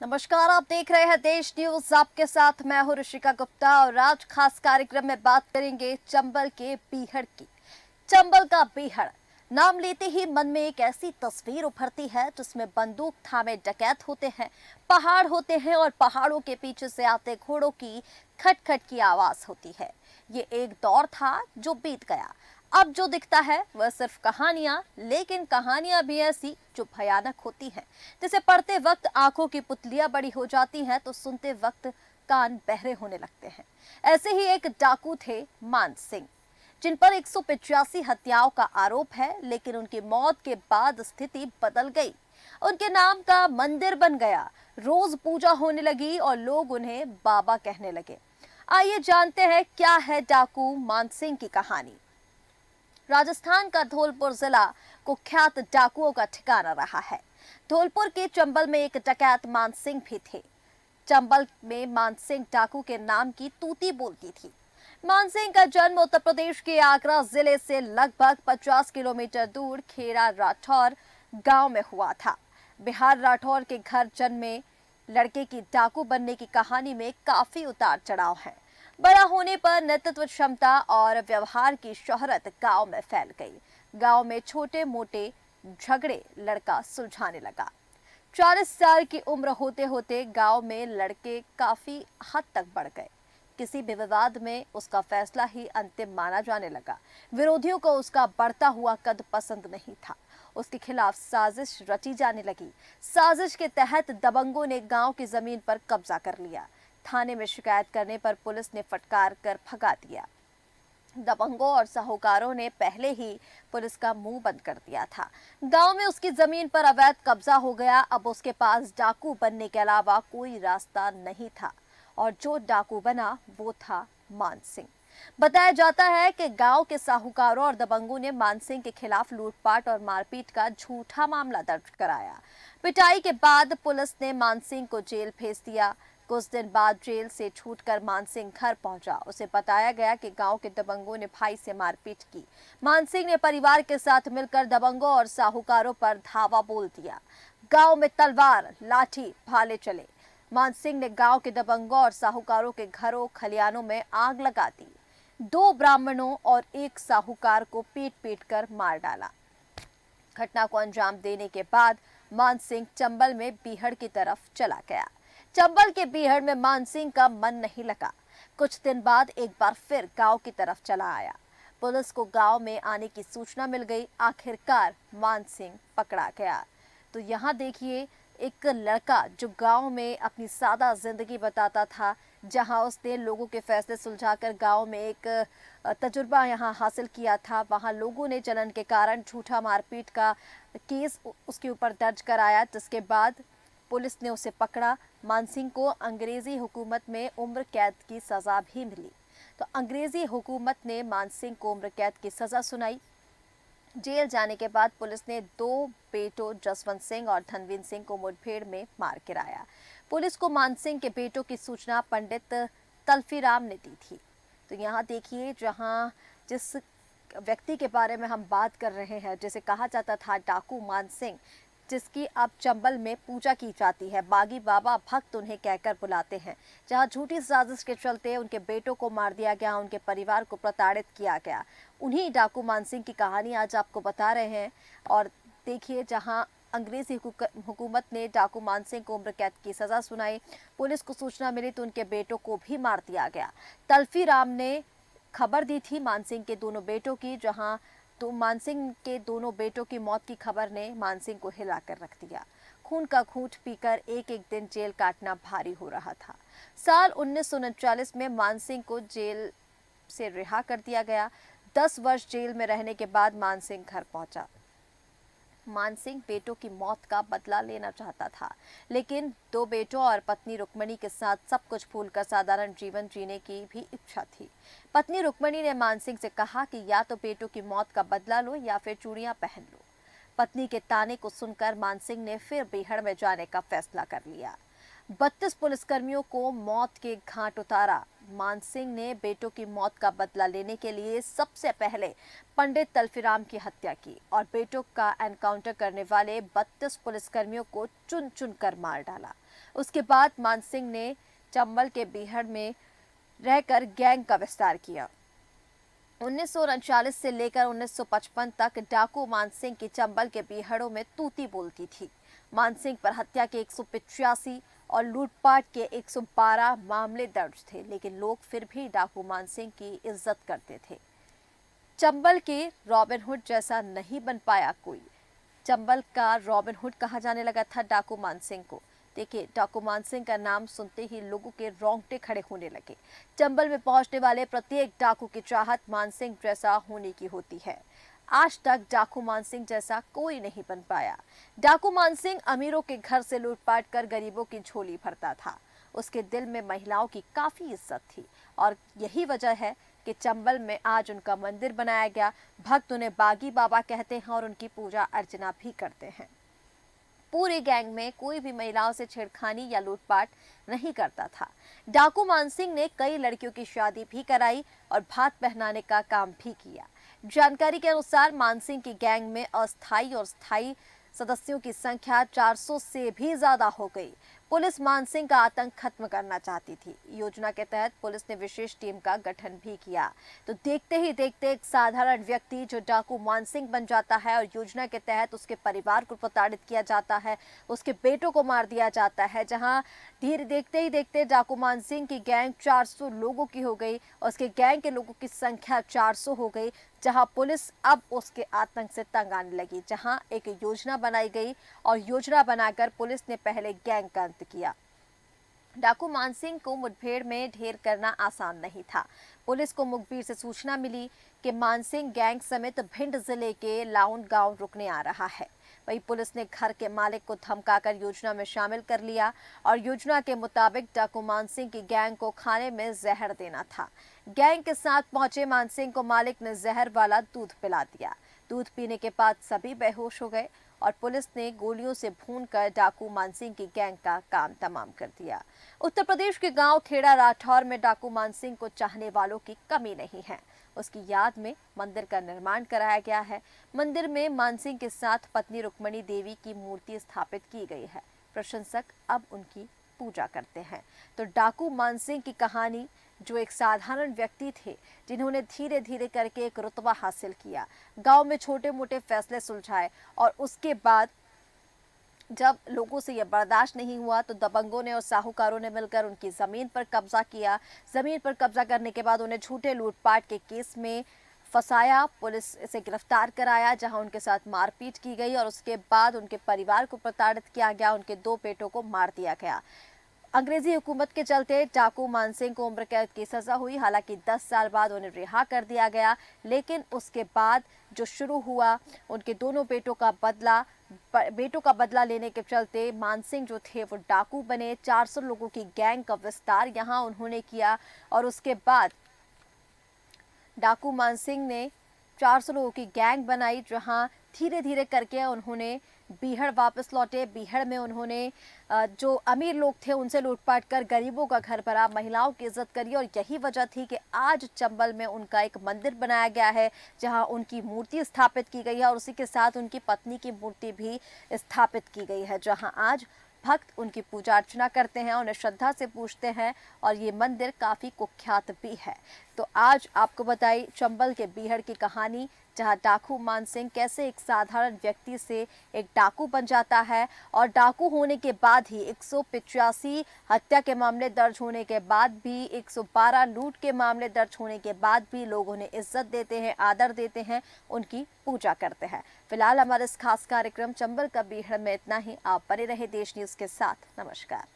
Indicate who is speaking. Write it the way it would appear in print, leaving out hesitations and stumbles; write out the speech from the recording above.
Speaker 1: नमस्कार, आप देख रहे हैं देश न्यूज। आपके साथ मैं हूं ऋषिका गुप्ता और आज खास कार्यक्रम में बात करेंगे चंबल के बीहड़ की। चंबल का बीहड़ नाम लेते ही मन में एक ऐसी तस्वीर उभरती है जिसमें बंदूक थामे डकैत होते हैं, पहाड़ होते हैं और पहाड़ों के पीछे से आते घोड़ों की खटखट की आवाज होती है। ये एक दौर था जो बीत गया। अब जो दिखता है वह सिर्फ कहानियां, लेकिन कहानियां भी ऐसी जो भयानक होती हैं, जिसे पढ़ते वक्त आंखों की पुतलियां बड़ी हो जाती हैं तो सुनते वक्त कान बहरे होने लगते हैं। ऐसे ही एक डाकू थे मान सिंह, जिन पर 185 हत्याओं का आरोप है, लेकिन उनकी मौत के बाद स्थिति बदल गई। उनके नाम का मंदिर बन गया, रोज पूजा होने लगी और लोग उन्हें बाबा कहने लगे। आइए जानते हैं क्या है डाकू मान सिंह की कहानी। राजस्थान का धौलपुर जिला कुख्यात डाकुओं का ठिकाना रहा है। धौलपुर के चंबल में एक डकैत मानसिंह भी थे। चंबल में मानसिंह डाकू के नाम की तूती बोलती थी। मानसिंह का जन्म उत्तर प्रदेश के आगरा जिले से लगभग 50 किलोमीटर दूर खेड़ा राठौर गांव में हुआ था। बिहार राठौर के घर जन्मे लड़के की डाकू बनने की कहानी में काफी उतार चढ़ाव है। बड़ा होने पर नेतृत्व क्षमता और व्यवहार की शोहरत गांव में फैल गई। गांव में छोटे मोटे झगड़े लड़का सुलझाने लगा। 40 साल की उम्र होते होते गांव में लड़के काफी हद तक बढ़ गए। किसी भी विवाद में उसका फैसला ही अंतिम माना जाने लगा। विरोधियों को उसका बढ़ता हुआ कद पसंद नहीं था। उसके खिलाफ साजिश रची जाने लगी। साजिश के तहत दबंगों ने गांव की जमीन पर कब्जा कर लिया। थाने में शिकायत करने पर पुलिस ने फटकार कर भगा दिया। दबंगों और साहूकारों ने पहले ही पुलिस का मुंह बंद कर दिया था। गांव में उसकी जमीन पर अवैध कब्जा हो गया। अब उसके पास डाकू बनने के अलावा कोई रास्ता नहीं था और जो डाकू बना वो था मान सिंह। बताया जाता है कि गांव के साहूकारों और दबंगों ने मान सिंह के खिलाफ लूटपाट और मारपीट का झूठा मामला दर्ज कराया। पिटाई के बाद पुलिस ने मान सिंह को जेल भेज दिया। कुछ दिन बाद जेल से छूटकर मानसिंह घर पहुंचा। उसे बताया गया कि गांव के दबंगों ने भाई से मारपीट की। मानसिंह ने परिवार के साथ मिलकर दबंगों और साहूकारों पर धावा बोल दिया। गांव में तलवार, लाठी, भाले चले। मानसिंह ने गांव के दबंगों और साहूकारों के घरों खलियानों में आग लगा दी। 2 ब्राह्मणों और एक साहूकार को पीट पीट कर मार डाला। घटना को अंजाम देने के बाद मानसिंह चंबल में बीहड़ की तरफ चला गया। चंबल के बीहड़ में मानसिंह का मन नहीं लगा। कुछ दिन बाद एक बार फिर गांव की तरफ चला आया। पुलिस को गांव में आने की सूचना मिल गई। आखिरकार मानसिंह पकड़ा गया। तो यहाँ देखिए, एक लड़का जो गांव में अपनी सादा जिंदगी बताता था, जहां उसने लोगों के फैसले सुलझाकर गांव में एक तजुर्बा यहाँ हासिल किया था, वहां लोगों ने जलन के कारण झूठा मारपीट का केस उसके ऊपर दर्ज कराया, जिसके बाद पुलिस ने उसे पकड़ा। मानसिंह को अंग्रेजी हुकूमत में उम्र कैद की सजा भी मिली। तो अंग्रेजी हुकूमत ने मानसिंह को उम्र कैद की सजा सुनाई। जेल जाने के बाद पुलिस ने 2 बेटों जसवंत सिंह और धनवीर सिंह को मुठभेड़ में मार गिराया। पुलिस को मानसिंह के बेटों की सूचना पंडित तल्फीराम ने दी थी। तो यहाँ देखिए, जहाँ जिस व्यक्ति के बारे में हम बात कर रहे हैं, जिसे कहा जाता था डाकू मानसिंह, जिसकी अब चंबल में पूजा की जाती है, बागी बाबा भक्त उन्हें कहकर बुलाते हैं, जहां झूठी साजिश के चलते उनके बेटों को मार दिया गया, उनके परिवार को प्रताड़ित किया गया। उन्हीं डाकू मानसिंह की कहानी आज आपको बता रहे हैं। और देखिए, जहां अंग्रेजी हुकूमत ने डाकू मानसिंह को उम्र कैद की सजा सुनाई, पुलिस को सूचना मिली तो उनके बेटों को भी मार दिया गया। तल्फी राम ने खबर दी थी मानसिंह के दोनों बेटों की, जहां तो मानसिंह के दोनों बेटों की मौत की खबर ने मानसिंह को हिलाकर रख दिया। खून का घूंट पीकर एक एक दिन जेल काटना भारी हो रहा था। साल 1939 में मानसिंह को जेल से रिहा कर दिया गया। 10 वर्ष जेल में रहने के बाद मानसिंह घर पहुंचा। मानसिंह बेटों की मौत का बदला लेना चाहता था, लेकिन 2 बेटों और पत्नी रुक्मणी के साथ सब कुछ भूलकर साधारण जीवन जीने की भी इच्छा थी। पत्नी रुक्मणी ने मानसिंह से कहा कि या तो बेटों की मौत का बदला लो या फिर चूड़ियां पहन लो। पत्नी के ताने को सुनकर मानसिंह ने फिर बीहड़ में जाने का फैसला कर लिया। 32 पुलिसकर्मियों को मौत के घाट उतारा। मान सिंह ने बेटों की मौत का बदला लेने के लिए सबसे पहले पंडित तल्फीराम की हत्या की और बेटों का एनकाउंटर करने वाले 32 पुलिसकर्मियों को चुन चुन कर मार डाला। उसके बाद मान सिंह ने चंबल के बीहड़ में रहकर गैंग का विस्तार किया। 1939 से लेकर 1955 तक डाकू मानसिंह की चंबल के बीहड़ों में तूती बोलती थी। मानसिंह पर हत्या के 185 और लूटपाट के 112 मामले दर्ज थे, लेकिन लोग फिर भी डाकू मानसिंह की इज्जत करते थे। चंबल के रॉबिन हुड जैसा नहीं बन पाया कोई। चंबल का रॉबिन हुड कहा जाने लगा था डाकू मानसिंह को। देखिए, डाकू मानसिंह का नाम सुनते ही लोगों के रोंगटे खड़े होने लगे। चंबल में पहुंचने वाले प्रत्येक डाकू की चाहत मानसिंह जैसा होने की होती है। आज तक डाकू मानसिंह जैसा कोई नहीं बन पाया। डाकू मानसिंह अमीरों के घर से लूटपाट कर गरीबों की झोली भरता था। उसके दिल में महिलाओं की काफी इज्जत थी और यही वजह है कि चंबल में आज उनका मंदिर बनाया गया। भक्त उन्हें बागी बाबा कहते हैं और उनकी पूजा अर्चना भी करते हैं। पूरे गैंग में कोई भी महिलाओं से छेड़खानी या लूटपाट नहीं करता था। डाकू मानसिंह ने कई लड़कियों की शादी भी कराई और भात पहनाने का काम भी किया। जानकारी के अनुसार मानसिंह की गैंग में अस्थायी और स्थायी सदस्यों की संख्या 400 से भी ज्यादा हो गई। पुलिस मानसिंह का आतंक खत्म करना चाहती थी। योजना के तहत पुलिस ने विशेष टीम का गठन भी किया। तो देखते ही देखते एक साधारण व्यक्ति जो डाकू मानसिंह बन जाता है और योजना के तहत उसके परिवार को प्रताड़ित किया जाता है, उसके बेटों को मार दिया जाता है। जहां धीरे देखते ही देखते डाकू मानसिंह की गैंग 400 लोगों की हो गई और उसके गैंग के लोगों की संख्या 400 हो गई। जहां पुलिस अब उसके आतंक से तंग आने लगी। जहां एक योजना बनाई गई और योजना बनाकर पुलिस ने पहले गैंग का अंत किया। डाकू मानसिंह को मुठभेड़ में ढेर करना आसान नहीं था। पुलिस को मुखबिर से सूचना मिली कि मानसिंह गैंग समेत भिंड जिले के लाउंड गांव रुकने आ रहा है। वहीं पुलिस ने घर के मालिक को धमकाकर योजना में शामिल कर लिया और योजना के मुताबिक डाकू मानसिंह की गैंग को खाने में जहर देना था। गैंग के साथ पहुंचे मानसिंह को मालिक ने जहर वाला दूध पिला दिया। दूध पीने के बाद सभी बेहोश हो गए और पुलिस ने गोलियों से भूनकर डाकू मानसिंह की गैंग का काम तमाम कर दिया। उत्तर प्रदेश के गांव खेड़ा राठौर में डाकू मानसिंह को चाहने वालों की कमी नहीं है। उसकी याद में मंदिर का निर्माण कराया गया है। मंदिर में मानसिंह के साथ पत्नी रुक्मणी देवी की मूर्ति स्थापित की गई है। प्रशंसक अब उनकी पूजा करते हैं। तो डाकू मानसिंह की कहानी, जो एक साधारण व्यक्ति थे जिन्होंने धीरे धीरे करके एक रुतबा हासिल किया, गांव में छोटे मोटे फैसले सुलझाए और उसके बाद जब लोगों से यह बर्दाश्त नहीं हुआ तो दबंगों ने और साहूकारों ने मिलकर उनकी जमीन पर कब्जा किया। जमीन पर कब्जा करने के बाद उन्हें झूठे लूटपाट के केस में फंसाया, पुलिस से गिरफ्तार कराया, जहां उनके साथ मारपीट की गई और उसके बाद उनके परिवार को प्रताड़ित किया गया। उनके 2 बेटों को मार दिया गया। अंग्रेजी हुकूमत के चलते डाकू मानसिंह को उम्र कैद की सजा हुई। हालांकि 10 साल बाद उन्हें रिहा कर दिया गया, लेकिन उसके बाद जो शुरू हुआ उनके दोनों बेटों का बदला लेने के चलते मानसिंह जो थे वो डाकू बने। 400 लोगों की गैंग का विस्तार यहाँ उन्होंने किया और उसके बाद डाकू मानसिंह ने 400 लोगों की गैंग बनाई, जहां धीरे धीरे करके उन्होंने बीहड़ वापस लौटे। बीहड़ में उन्होंने जो अमीर लोग थे उनसे लूटपाट कर गरीबों का घर भरा, महिलाओं की इज्जत करी और यही वजह थी कि आज चंबल में उनका एक मंदिर बनाया गया है, जहां उनकी मूर्ति स्थापित की गई है और उसी के साथ उनकी पत्नी की मूर्ति भी स्थापित की गई है, जहां आज भक्त उनकी पूजा अर्चना करते हैं, उन्हें श्रद्धा से पूजते हैं और ये मंदिर काफ़ी कुख्यात भी है। तो आज आपको बताई चंबल के बीहड़ की कहानी, जहां डाकू मानसिंह कैसे एक साधारण व्यक्ति से एक डाकू बन जाता है और डाकू होने के बाद ही 185 हत्या के मामले दर्ज होने के बाद भी, 112 लूट के मामले दर्ज होने के बाद भी लोग उन्हें इज्जत देते हैं, आदर देते हैं, उनकी पूजा करते हैं। फिलहाल हमारे इस खास कार्यक्रम चंबल का बीहड़ में इतना ही। आप बने रहे देश न्यूज़ के साथ। नमस्कार।